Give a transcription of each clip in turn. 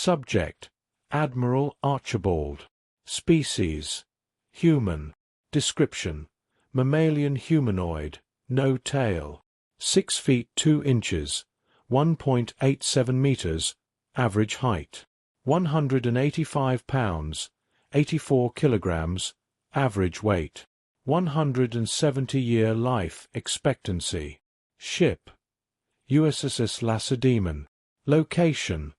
Subject: Admiral Archibald. Species: human. Description: mammalian humanoid, no tail. 6 feet 2 inches, 1.87 meters, average height. 185 pounds, 84 kilograms, average weight. 170-year life expectancy. Ship: USS Lacedaemon. Location: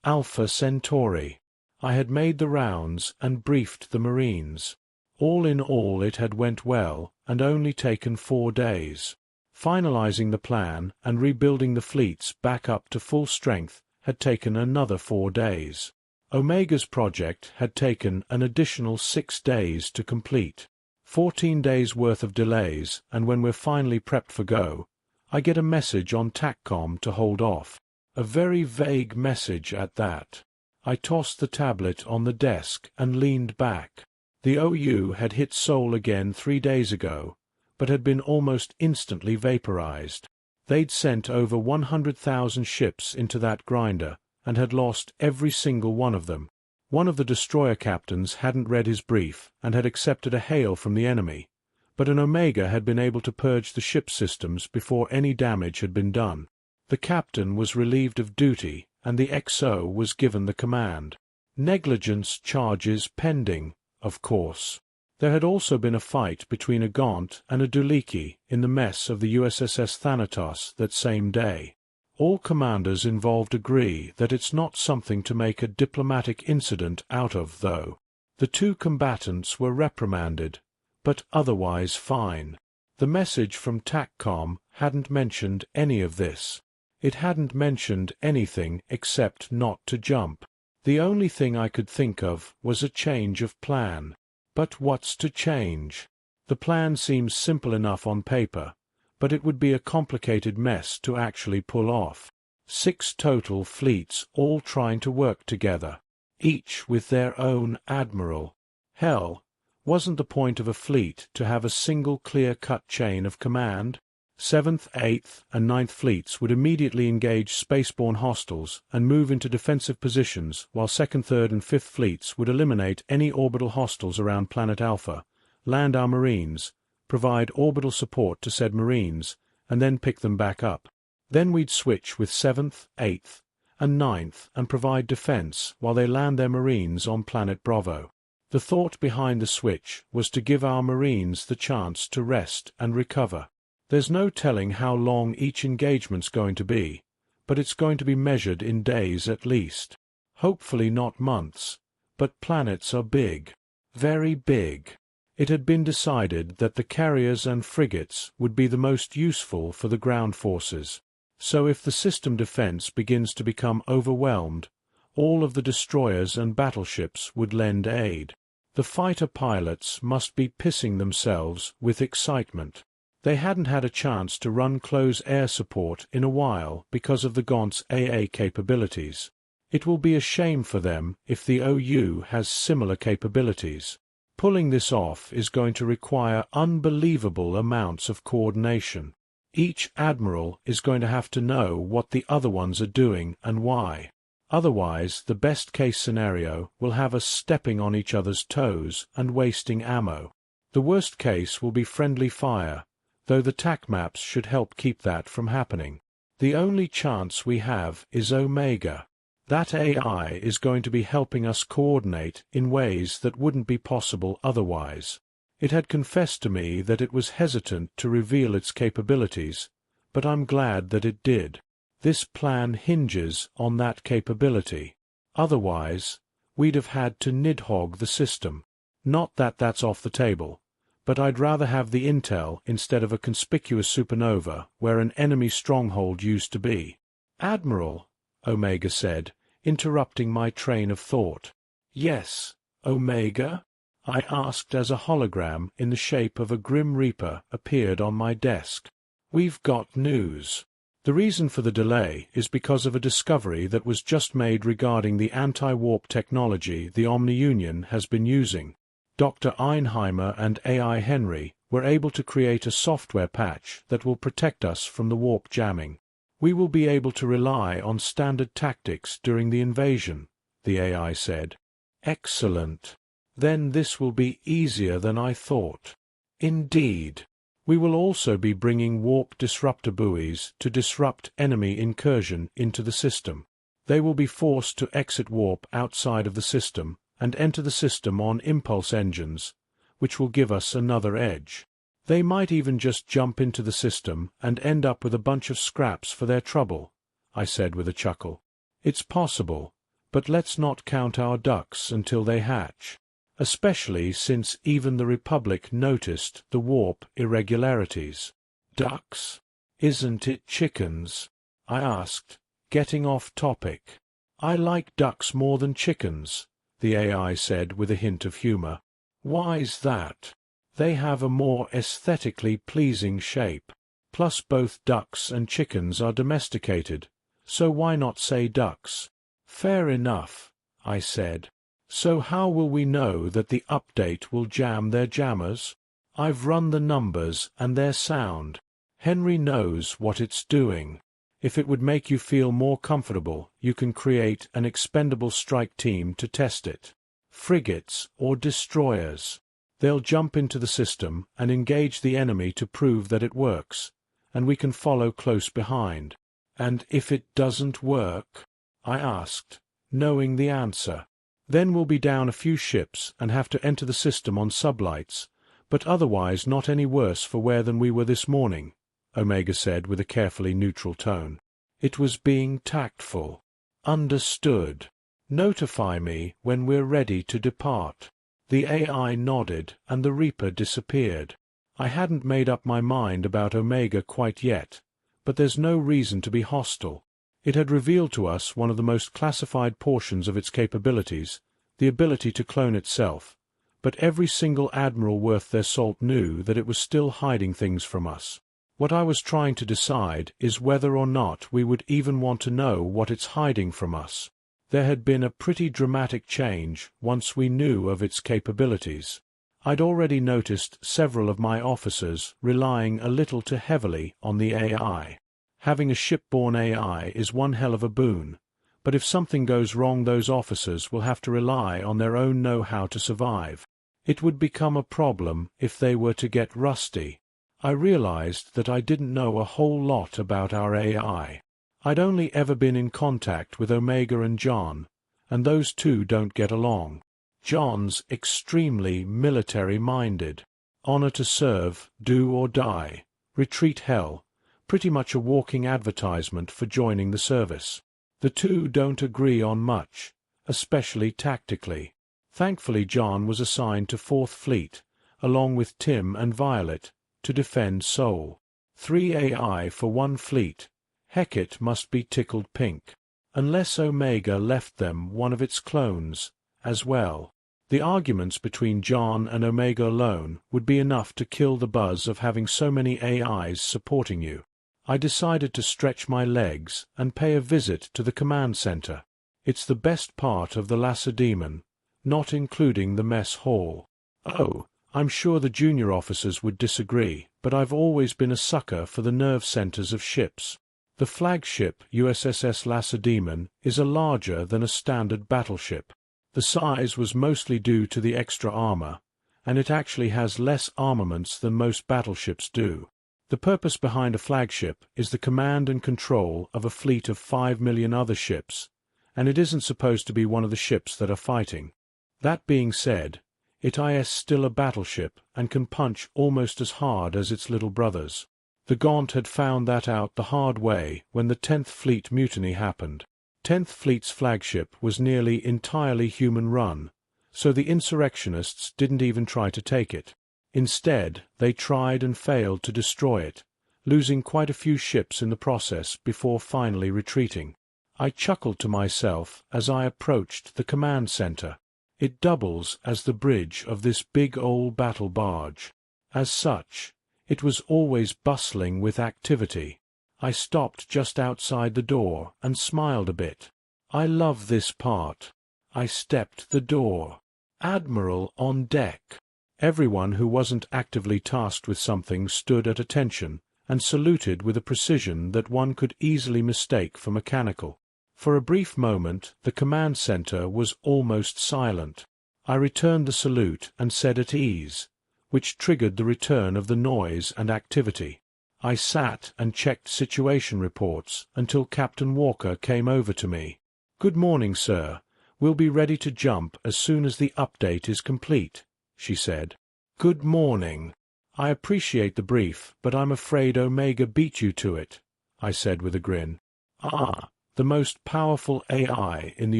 Alpha Centauri. I had made the rounds and briefed the Marines. All in all it had went well and only taken 4 days. Finalizing the plan and rebuilding the fleets back up to full strength had taken another 4 days. Omega's project had taken an additional 6 days to complete. 14 days worth of delays, and when we're finally prepped for go, I get a message on TACCOM to hold off. A very vague message at that. I tossed the tablet on the desk and leaned back. The OU had hit Seoul again 3 days ago, but had been almost instantly vaporized. They'd sent over 100,000 ships into that grinder, and had lost every single one of them. One of the destroyer captains hadn't read his brief and had accepted a hail from the enemy, but an Omega had been able to purge the ship systems before any damage had been done. The captain was relieved of duty, and the XO was given the command. Negligence charges pending, of course. There had also been a fight between a Gaunt and a Duliki in the mess of the USS Thanatos that same day. All commanders involved agree that it's not something to make a diplomatic incident out of, though. The 2 combatants were reprimanded, but otherwise fine. The message from TACCOM hadn't mentioned any of this. It hadn't mentioned anything except not to jump. The only thing I could think of was a change of plan. But what's to change? The plan seems simple enough on paper, but it would be a complicated mess to actually pull off. 6 total fleets all trying to work together, each with their own admiral. Hell, wasn't the point of a fleet to have a single clear-cut chain of command? 7th, 8th, and 9th fleets would immediately engage spaceborne hostiles and move into defensive positions, while 2nd, 3rd, and 5th fleets would eliminate any orbital hostiles around Planet Alpha, land our Marines, provide orbital support to said Marines, and then pick them back up. Then we'd switch with 7th, 8th, and 9th and provide defense while they land their Marines on Planet Bravo. The thought behind the switch was to give our Marines the chance to rest and recover. There's no telling how long each engagement's going to be, but it's going to be measured in days at least. Hopefully not months, but planets are big. Very big. It had been decided that the carriers and frigates would be the most useful for the ground forces. So if the system defense begins to become overwhelmed, all of the destroyers and battleships would lend aid. The fighter pilots must be pissing themselves with excitement. They hadn't had a chance to run close air support in a while because of the Gaunt's AA capabilities. It will be a shame for them if the OU has similar capabilities. Pulling this off is going to require unbelievable amounts of coordination. Each admiral is going to have to know what the other ones are doing and why. Otherwise, the best-case scenario will have us stepping on each other's toes and wasting ammo. The worst case will be friendly fire, though the TAC maps should help keep that from happening. The only chance we have is Omega. That AI is going to be helping us coordinate in ways that wouldn't be possible otherwise. It had confessed to me that it was hesitant to reveal its capabilities, but I'm glad that it did. This plan hinges on that capability. Otherwise, we'd have had to nidhogg the system. Not that that's off the table, but I'd rather have the intel instead of a conspicuous supernova where an enemy stronghold used to be. "Admiral," Omega said, interrupting my train of thought. "Yes, Omega?" I asked as a hologram in the shape of a Grim Reaper appeared on my desk. "We've got news." The reason for the delay is because of a discovery that was just made regarding the anti-warp technology the Omni-Union has been using. Dr. Einheimer and AI Henry were able to create a software patch that will protect us from the warp jamming. We will be able to rely on standard tactics during the invasion, the AI said. Excellent. Then this will be easier than I thought. Indeed. We will also be bringing warp disruptor buoys to disrupt enemy incursion into the system. They will be forced to exit warp outside of the system and enter the system on impulse engines, which will give us another edge. They might even just jump into the system and end up with a bunch of scraps for their trouble, I said with a chuckle. It's possible, but let's not count our ducks until they hatch. Especially since even the Republic noticed the warp irregularities. Ducks? Isn't it chickens? I asked, getting off topic. I like ducks more than chickens, the AI said with a hint of humor. Why's that? They have a more aesthetically pleasing shape. Plus both ducks and chickens are domesticated, so why not say ducks? Fair enough, I said. So how will we know that the update will jam their jammers? I've run the numbers and they're sound. Henry knows what it's doing. If it would make you feel more comfortable, you can create an expendable strike team to test it. Frigates or destroyers. They'll jump into the system and engage the enemy to prove that it works, and we can follow close behind. And if it doesn't work? I asked, knowing the answer. Then we'll be down a few ships and have to enter the system on sublights, but otherwise not any worse for wear than we were this morning, Omega said with a carefully neutral tone. It was being tactful. Understood. Notify me when we're ready to depart. The AI nodded and the Reaper disappeared. I hadn't made up my mind about Omega quite yet, but there's no reason to be hostile. It had revealed to us one of the most classified portions of its capabilities, the ability to clone itself, but every single admiral worth their salt knew that it was still hiding things from us. What I was trying to decide is whether or not we would even want to know what it's hiding from us. There had been a pretty dramatic change once we knew of its capabilities. I'd already noticed several of my officers relying a little too heavily on the AI. Having a shipborne AI is one hell of a boon, but if something goes wrong those officers will have to rely on their own know-how to survive. It would become a problem if they were to get rusty. I realized that I didn't know a whole lot about our AI. I'd only ever been in contact with Omega and John, and those two don't get along. John's extremely military-minded. Honor to serve, do or die, retreat hell. Pretty much a walking advertisement for joining the service. The two don't agree on much, especially tactically. Thankfully John was assigned to 4th Fleet, along with Tim and Violet, to defend Seoul. 3 AI for 1 fleet. Hecate must be tickled pink. Unless Omega left them one of its clones, as well. The arguments between John and Omega alone would be enough to kill the buzz of having so many AIs supporting you. I decided to stretch my legs and pay a visit to the command center. It's the best part of the Lacedaemon, not including the mess hall. Oh, I'm sure the junior officers would disagree, but I've always been a sucker for the nerve centers of ships. The flagship USS Lacedaemon is a larger than a standard battleship. The size was mostly due to the extra armor, and it actually has less armaments than most battleships do. The purpose behind a flagship is the command and control of a fleet of 5 million other ships, and it isn't supposed to be one of the ships that are fighting. That being said, it is still a battleship and can punch almost as hard as its little brothers. The Gaunt had found that out the hard way when the 10th Fleet mutiny happened. 10th Fleet's flagship was nearly entirely human-run, so the insurrectionists didn't even try to take it. Instead, they tried and failed to destroy it, losing quite a few ships in the process before finally retreating. I chuckled to myself as I approached the command center. It doubles as the bridge of this big old battle barge. As such, it was always bustling with activity. I stopped just outside the door and smiled a bit. I love this part. I stepped the door. Admiral on deck. Everyone who wasn't actively tasked with something stood at attention and saluted with a precision that one could easily mistake for mechanical. For a brief moment the command center was almost silent. I returned the salute and said at ease, which triggered the return of the noise and activity. I sat and checked situation reports until Captain Walker came over to me. "Good morning, sir. We'll be ready to jump as soon as the update is complete," she said. "Good morning. I appreciate the brief, but I'm afraid Omega beat you to it," I said with a grin. "Ah, the most powerful AI in the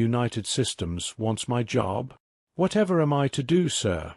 United Systems wants my job? Whatever am I to do, sir?"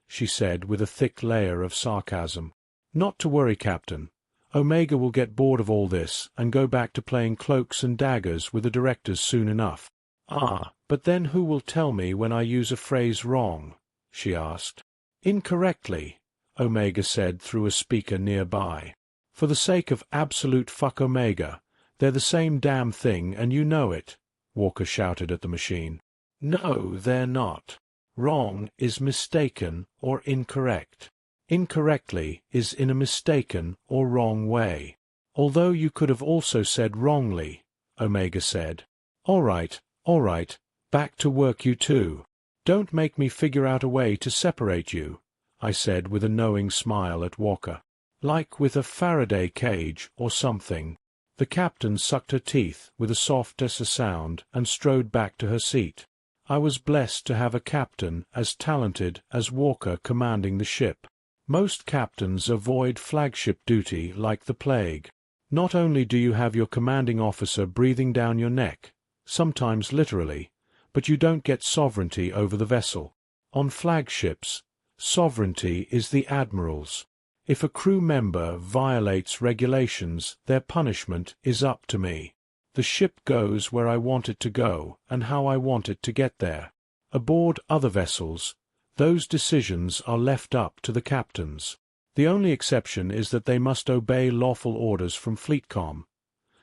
she said with a thick layer of sarcasm. "Not to worry, Captain. Omega will get bored of all this and go back to playing cloaks and daggers with the directors soon enough." "Ah, but then who will tell me when I use a phrase wrong?" she asked. "Incorrectly," Omega said through a speaker nearby. "For the sake of absolute fuck Omega, they're the same damn thing and you know it," Walker shouted at the machine. "No, they're not. Wrong is mistaken or incorrect. Incorrectly is in a mistaken or wrong way. Although you could have also said wrongly," Omega said. All right, back to work you two. Don't make me figure out a way to separate you," I said with a knowing smile at Walker. "Like with a Faraday cage or something." The captain sucked her teeth with a soft sound and strode back to her seat. I was blessed to have a captain as talented as Walker commanding the ship. Most captains avoid flagship duty like the plague. Not only do you have your commanding officer breathing down your neck, sometimes literally, but you don't get sovereignty over the vessel. On flagships, sovereignty is the admiral's. If a crew member violates regulations, their punishment is up to me. The ship goes where I want it to go and how I want it to get there. Aboard other vessels, those decisions are left up to the captains. The only exception is that they must obey lawful orders from Fleetcom.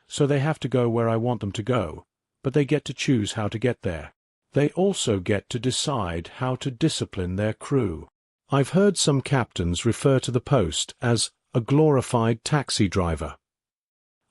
So they have to go where I want them to go, but they get to choose how to get there. They also get to decide how to discipline their crew. I've heard some captains refer to the post as a glorified taxi driver.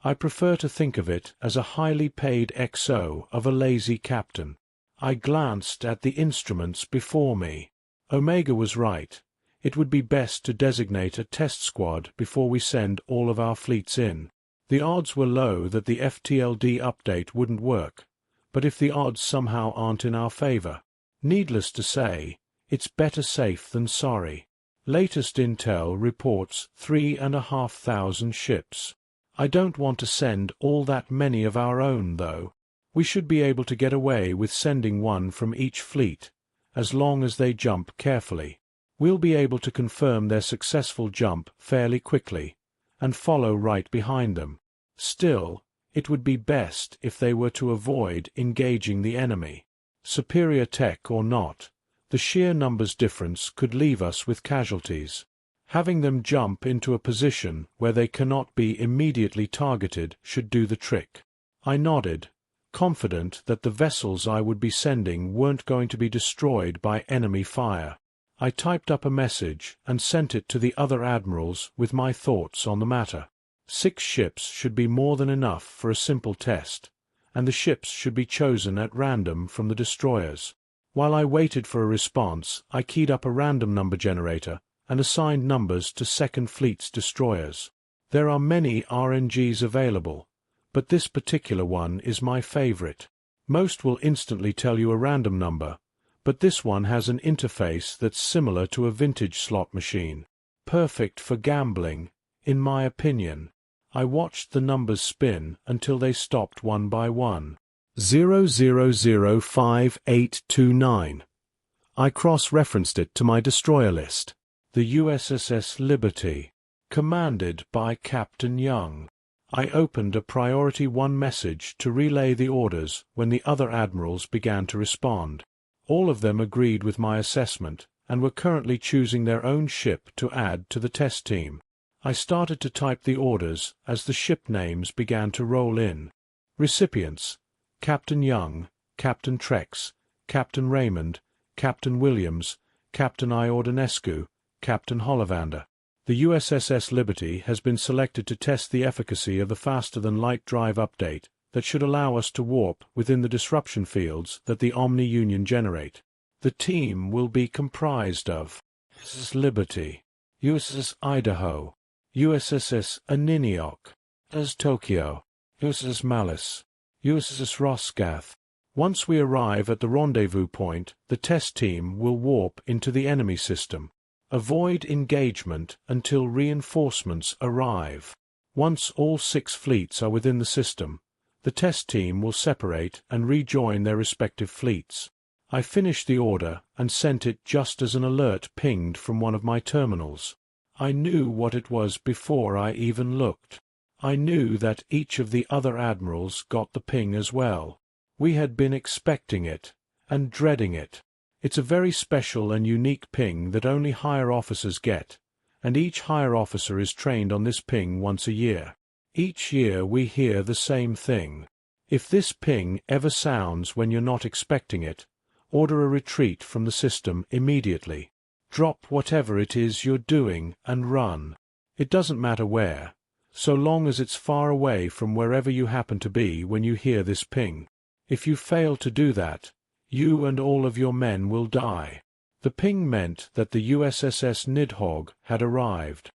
I prefer to think of it as a highly paid XO of a lazy captain. I glanced at the instruments before me. Omega was right. It would be best to designate a test squad before we send all of our fleets in. The odds were low that the FTLD update wouldn't work, but if the odds somehow aren't in our favor, needless to say, it's better safe than sorry. Latest intel reports 3,500 ships. I don't want to send all that many of our own, though. We should be able to get away with sending one from each fleet, as long as they jump carefully. We'll be able to confirm their successful jump fairly quickly, and follow right behind them. Still, it would be best if they were to avoid engaging the enemy. Superior tech or not, the sheer numbers difference could leave us with casualties. Having them jump into a position where they cannot be immediately targeted should do the trick. I nodded, confident that the vessels I would be sending weren't going to be destroyed by enemy fire. I typed up a message and sent it to the other admirals with my thoughts on the matter. 6 ships should be more than enough for a simple test, and the ships should be chosen at random from the destroyers. While I waited for a response, I keyed up a random number generator and assigned numbers to Second Fleet's destroyers. There are many RNGs available, but this particular one is my favorite. Most will instantly tell you a random number, but this one has an interface that's similar to a vintage slot machine. Perfect for gambling, in my opinion. I watched the numbers spin until they stopped one by one. 0005829. I cross-referenced it to my destroyer list. The USS Liberty, commanded by Captain Young. I opened a Priority 1 message to relay the orders when the other admirals began to respond. All of them agreed with my assessment and were currently choosing their own ship to add to the test team. I started to type the orders as the ship names began to roll in. Recipients: Captain Young, Captain Trex, Captain Raymond, Captain Williams, Captain Iordanescu, Captain Hollavander. The USSS Liberty has been selected to test the efficacy of the faster-than-light drive update that should allow us to warp within the disruption fields that the Omni-Union generate. The team will be comprised of USS Liberty, USS Idaho, USS Aniniok, USS Tokyo, USS Malice, USS Roscath. Once we arrive at the rendezvous point, the test team will warp into the enemy system. Avoid engagement until reinforcements arrive. Once all 6 fleets are within the system, the test team will separate and rejoin their respective fleets. I finished the order and sent it just as an alert pinged from one of my terminals. I knew what it was before I even looked. I knew that each of the other admirals got the ping as well. We had been expecting it, and dreading it. It's a very special and unique ping that only higher officers get, and each higher officer is trained on this ping once a year. Each year we hear the same thing. If this ping ever sounds when you're not expecting it, order a retreat from the system immediately. Drop whatever it is you're doing and run. It doesn't matter where, so long as it's far away from wherever you happen to be when you hear this ping. If you fail to do that, you and all of your men will die. The ping meant that the USSS Nidhogg had arrived.